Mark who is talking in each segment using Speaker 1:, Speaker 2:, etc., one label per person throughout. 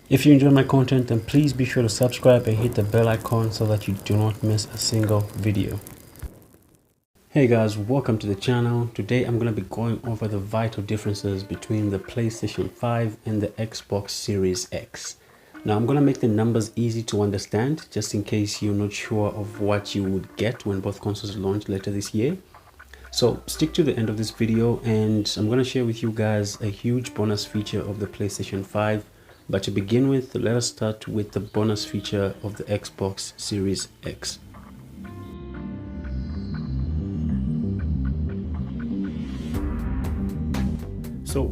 Speaker 1: If you enjoy my content, then please be sure to subscribe and hit the bell icon so that you do not miss a single video. Hey guys, welcome to the channel. Today I'm going to be going over the vital differences between the PlayStation 5 and the Xbox Series X. Now I'm going to make the numbers easy to understand just in case you're not sure of what you would get when both consoles launch later this year. So stick to the end of this video and I'm going to share with you guys a huge bonus feature of the PlayStation 5. But to begin with, let us start with the bonus feature of the Xbox Series X. So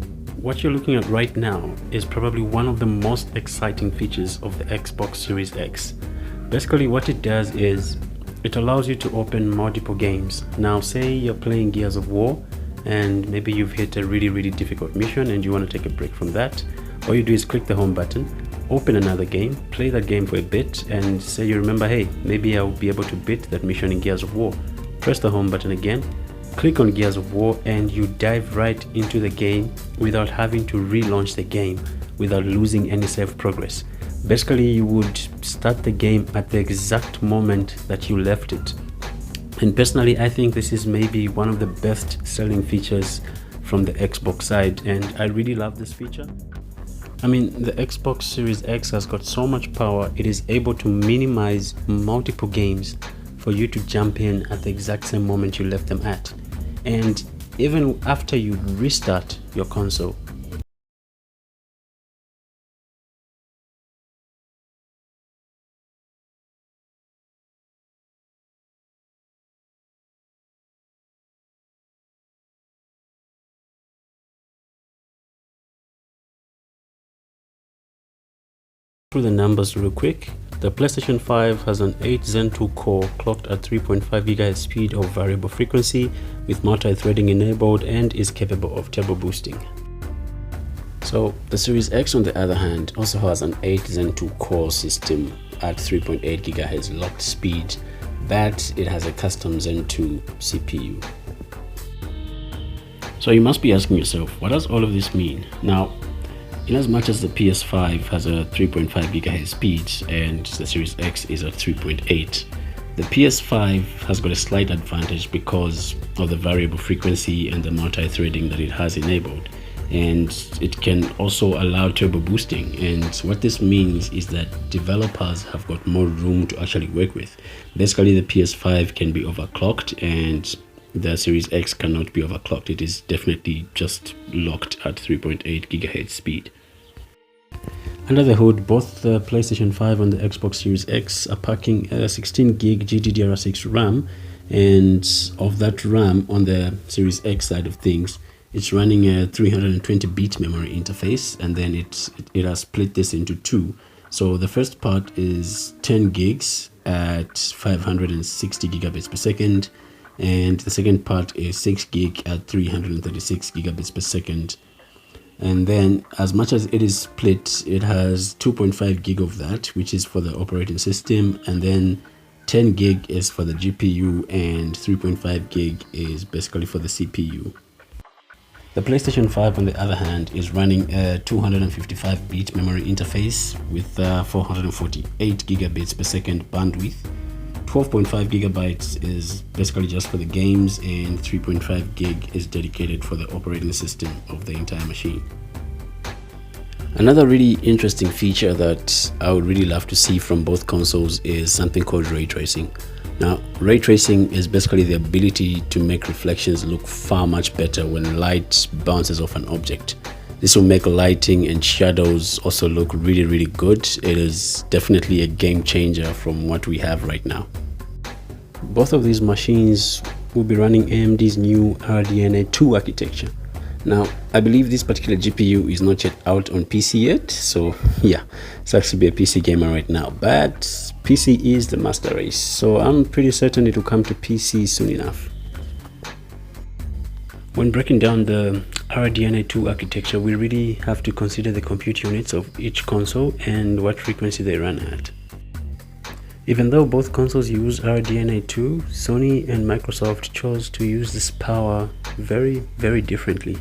Speaker 1: what you're looking at right now is probably one of the most exciting features of the Xbox Series X. Basically what it does is it allows you to open multiple games. Now say you're playing Gears of War and maybe you've hit a really difficult mission and you want to take a break from that. All you do is click the home button, open another game, play that game for a bit, and say you remember, hey, maybe I'll be able to beat that mission in Gears of War. Press the home button again, click on Gears of War, and you dive right into the game without having to relaunch the game, without losing any save progress. Basically, you would start the game at the exact moment that you left it. And personally, I think this is maybe one of the best selling features from the Xbox side, and I really love this feature. I mean, the Xbox Series X has got so much power, it is able to minimize multiple games for you to jump in at the exact same moment you left them at. And even after you restart your console, through the numbers real quick. The PlayStation 5 has an 8 Zen 2 core clocked at 3.5 GHz speed of variable frequency with multi-threading enabled and is capable of turbo boosting. So the Series X on the other hand also has an 8 Zen 2 core system at 3.8 GHz locked speed, but it has a custom Zen 2 CPU. So you must be asking yourself, what does all of this mean? Now, in as much as the PS5 has a 3.5 GHz speed and the Series X is at 3.8, the PS5 has got a slight advantage because of the variable frequency and the multi-threading that it has enabled, and it can also allow turbo boosting. And what this means is that developers have got more room to actually work with. Basically, the PS5 can be overclocked and the Series X cannot be overclocked. It is definitely just locked at 3.8 GHz speed. Under the hood, both the PlayStation 5 and the Xbox Series X are packing a 16 gig GDDR6 RAM, and of that RAM on the Series X side of things, it's running a 320-bit memory interface, and then it has split this into two. So the first part is 10 gigs at 560 gigabits per second, and the second part is 6 gig at 336 gigabits per second. And then as much as it is split, it has 2.5 gig of that, which is for the operating system, and then 10 gig is for the GPU and 3.5 gig is basically for the CPU. The PlayStation 5 on the other hand is running a 255-bit memory interface with 448 gigabits per second bandwidth. 12.5 gigabytes is basically just for the games, and 3.5 gig is dedicated for the operating system of the entire machine. Another really interesting feature that I would really love to see from both consoles is something called ray tracing. Now, ray tracing is basically the ability to make reflections look far much better when light bounces off an object. This will make lighting and shadows also look really good. It is definitely a game changer from what we have right now. Both of these machines will be running AMD's new RDNA 2 architecture. Now, I believe this particular GPU is not yet out on PC yet, so yeah, it's actually be a PC gamer right now, but PC is the master race, so I'm pretty certain it will come to PC soon enough. When breaking down the RDNA 2 architecture, we really have to consider the compute units of each console and what frequency they run at. Even though both consoles use RDNA 2, Sony and Microsoft chose to use this power very differently.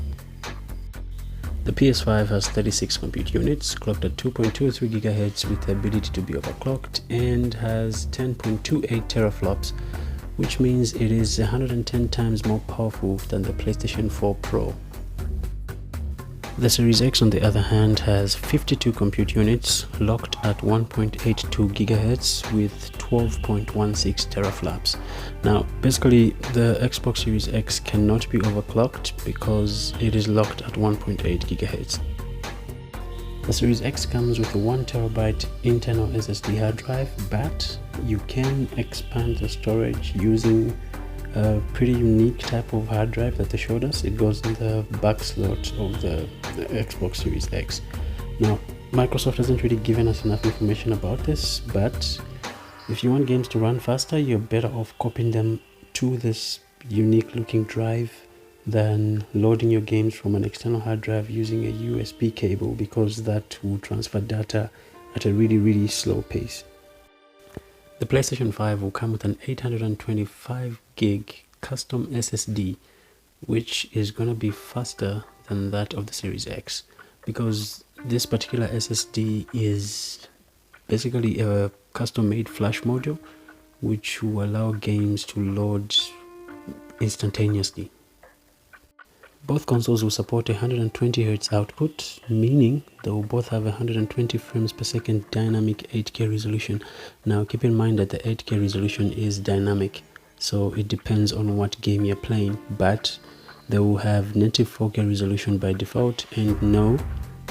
Speaker 1: The PS5 has 36 compute units, clocked at 2.23 GHz with the ability to be overclocked, and has 10.28 teraflops, which means it is 110 times more powerful than the PlayStation 4 Pro. The Series X, on the other hand, has 52 compute units, locked at 1.82 GHz with 12.16 teraflops. Now, basically, the Xbox Series X cannot be overclocked because it is locked at 1.8 GHz. The Series X comes with a 1TB internal SSD hard drive, but you can expand the storage using a pretty unique type of hard drive that they showed us. It goes in the back slot of the Xbox Series X. Now, Microsoft hasn't really given us enough information about this, but if you want games to run faster, you're better off copying them to this unique looking drive than loading your games from an external hard drive using a USB cable, because that will transfer data at a really slow pace. The PlayStation 5 will come with an 825 gig custom SSD, which is going to be faster than that of the Series X, because this particular SSD is basically a custom made flash module which will allow games to load instantaneously. Both consoles will support 120Hz output, meaning they will both have 120 frames per second dynamic 8K resolution. Now keep in mind that the 8K resolution is dynamic, so it depends on what game you're playing, but they will have native 4K resolution by default, and no,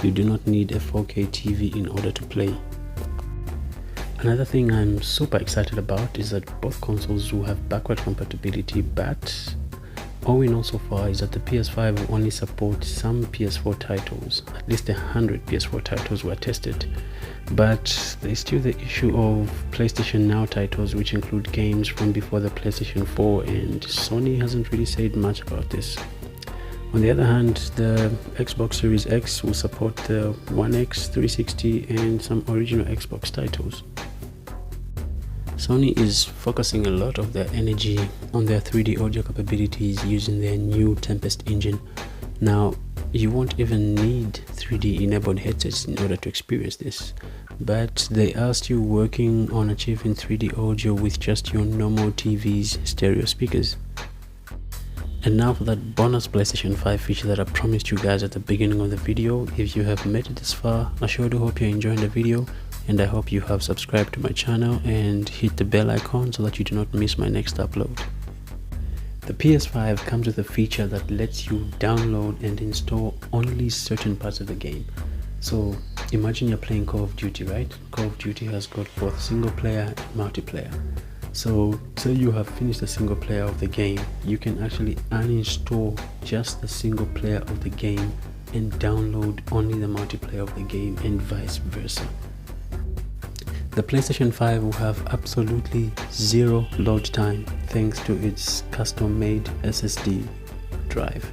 Speaker 1: you do not need a 4K TV in order to play. Another thing I'm super excited about is that both consoles will have backward compatibility, but all we know so far is that the PS5 will only support some PS4 titles. At least 100 PS4 titles were tested. But there's still the issue of PlayStation Now titles, which include games from before the PlayStation 4, and Sony hasn't really said much about this. On the other hand, the Xbox Series X will support the One X, 360, and some original Xbox titles. Sony is focusing a lot of their energy on their 3D audio capabilities using their new Tempest engine. Now, you won't even need 3D enabled headsets in order to experience this, but they are still working on achieving 3D audio with just your normal TV's stereo speakers. And now for that bonus PlayStation 5 feature that I promised you guys at the beginning of the video. If you have made it this far, I sure do hope you're enjoying the video, and I hope you have subscribed to my channel and hit the bell icon so that you do not miss my next upload. The PS5 comes with a feature that lets you download and install only certain parts of the game. So imagine you're playing Call of Duty, right? Call of Duty has got both single player and multiplayer. So say you have finished the single player of the game, you can actually uninstall just the single player of the game and download only the multiplayer of the game, and vice versa. The PlayStation 5 will have absolutely zero load time thanks to its custom made SSD drive.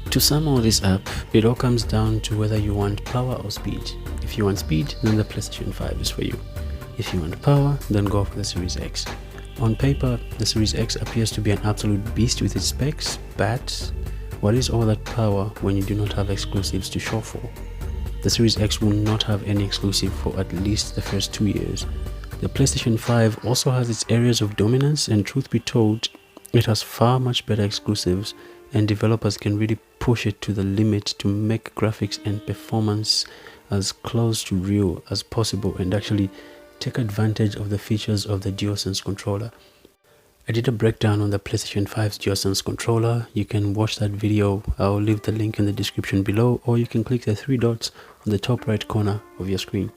Speaker 1: To sum all this up, it all comes down to whether you want power or speed. If you want speed, then the PlayStation 5 is for you. If you want power, then go for the Series X. On paper, the Series X appears to be an absolute beast with its specs, but what is all that power when you do not have exclusives to show for? The Series X will not have any exclusive for at least the first 2 years. The PlayStation 5 also has its areas of dominance, and truth be told, it has far much better exclusives, and developers can really push it to the limit to make graphics and performance as close to real as possible and actually take advantage of the features of the DualSense controller. I did a breakdown on the PlayStation 5's DualSense controller. You can watch that video. I'll leave the link in the description below, or you can click the 3 dots on the top right corner of your screen.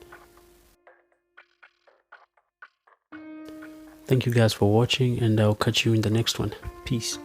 Speaker 1: Thank you guys for watching, and I'll catch you in the next one. Peace.